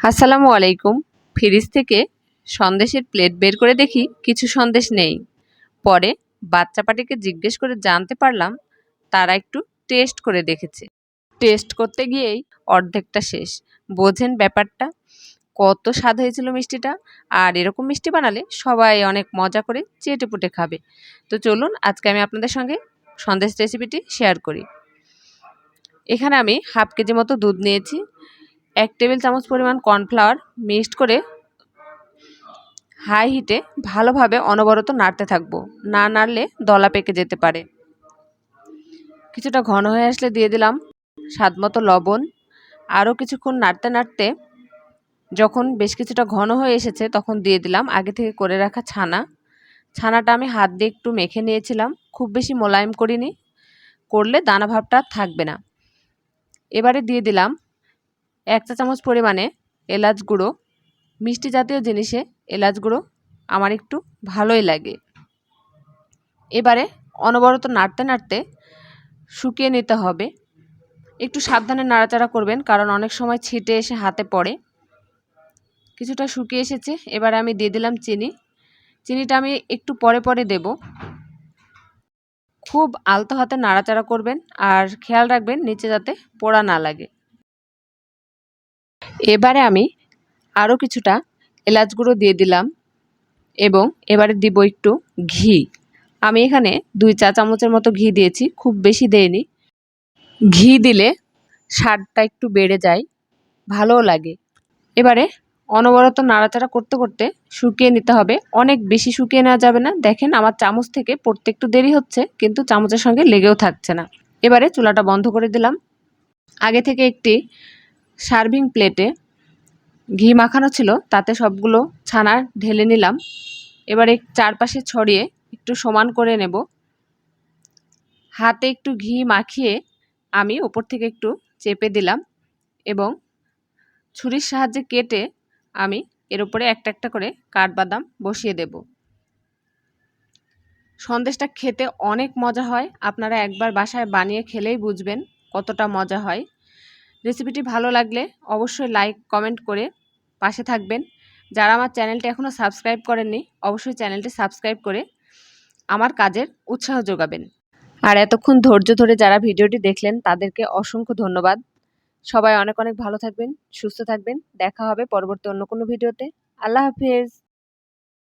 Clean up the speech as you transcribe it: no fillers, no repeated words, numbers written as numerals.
আসসালামু আলাইকুম। ফ্রিজ থেকে সন্দেশের প্লেট বের করে দেখি কিছু সন্দেশ নেই। পরে বাচ্চা পাটিকে জিজ্ঞেস করে জানতে পারলাম তারা একটু টেস্ট করে দেখেছে। টেস্ট করতে গিয়েই অর্ধেকটা শেষ। বোঝেন ব্যাপারটা? কত স্বাদ হয়েছিল মিষ্টিটা। আর এরকম মিষ্টি বানালে সবাই অনেক মজা করে চেটেপুটে খাবে। তো চলুন আজকে আমি আপনাদের সঙ্গে সন্দেশ রেসিপিটি শেয়ার করি। এখানে আমি হাফ কেজি মতো দুধ নিয়েছি। 1 টেবিল চামচ পরিমাণ কর্নফ্লাওয়ার মিক্সড করে হাই হিটে ভালোভাবে অনবরত নাড়তে থাকবো। না নাড়লে দলা পেকে যেতে পারে। কিছুটা ঘন হয়ে আসলে দিয়ে দিলাম স্বাদমতো লবণ। আরও কিছুক্ষণ নাড়তে নাড়তে যখন বেশ কিছুটা ঘন হয়ে এসেছে তখন দিয়ে দিলাম আগে থেকে করে রাখা ছানা। ছানাটা আমি হাত দিয়ে একটু মেখে নিয়েছিলাম, খুব বেশি মোলায়েম করিনি, করলে দানা ভাবটা থাকবে না। এবারে দিয়ে দিলাম 1 চা চামচ পরিমাণে এলাচ গুঁড়ো। মিষ্টি জাতীয় জিনিসে এলাচ গুঁড়ো আমার একটু ভালোই লাগে। এবারে অনবরত নাড়তে নাড়তে শুকিয়ে নিতে হবে। একটু সাবধানে নাড়াচাড়া করবেন, কারণ অনেক সময় ছিটে এসে হাতে পড়ে। কিছুটা শুকিয়ে এসেছে। এবারে আমি দিয়ে দিলাম চিনি। চিনিটা আমি একটু পরে পরে দেব। খুব আলতো হাতে নাড়াচাড়া করবেন আর খেয়াল রাখবেন নিচে যাতে পোড়া না লাগে। এবারে আমি আরও কিছুটা এলাচ গুঁড়ো দিয়ে দিলাম এবং এবারে দিব একটু ঘি। আমি এখানে 2 চা চামচের মতো ঘি দিয়েছি, খুব বেশি দেইনি। ঘি দিলে স্বাদটা একটু বেড়ে যায়, ভালোও লাগে। এবারে অনবরত নাড়াচাড়া করতে করতে শুকিয়ে নিতে হবে। অনেক বেশি শুকিয়ে নেওয়া যাবে না। দেখেন আমার চামচ থেকে পড়তে একটু দেরি হচ্ছে, কিন্তু চামচের সঙ্গে লেগেও থাকছে না। এবারে চুলাটা বন্ধ করে দিলাম। আগে থেকে একটি সার্ভিং প্লেটে ঘি মাখানো ছিল, তাতে সবগুলো ছানা ঢেলে নিলাম। এবারে চারপাশে ছড়িয়ে একটু সমান করে নেব। হাতে একটু ঘি মাখিয়ে আমি উপর থেকে একটু চেপে দিলাম এবং ছুরির সাহায্যে কেটে আমি এর উপরে একটা একটা করে কাঠবাদাম বসিয়ে দেব। সন্দেশটা খেতে অনেক মজা হয়। আপনারা একবার বাসায় বানিয়ে খেলেই বুঝবেন কতটা মজা হয়। রেসিপিটি ভালো লাগলে অবশ্যই লাইক কমেন্ট করে পাশে থাকবেন। যারা আমার চ্যানেলটি এখনও সাবস্ক্রাইব করেননি অবশ্যই চ্যানেলটি সাবস্ক্রাইব করে আমার কাজের উৎসাহ যোগাবেন। আর এতক্ষণ ধৈর্য ধরে যারা ভিডিওটি দেখলেন তাদেরকে অসংখ্য ধন্যবাদ। সবাই অনেক অনেক ভালো থাকবেন, সুস্থ থাকবেন। দেখা হবে পরবর্তী অন্য কোনো ভিডিওতে। আল্লাহ হাফেজ।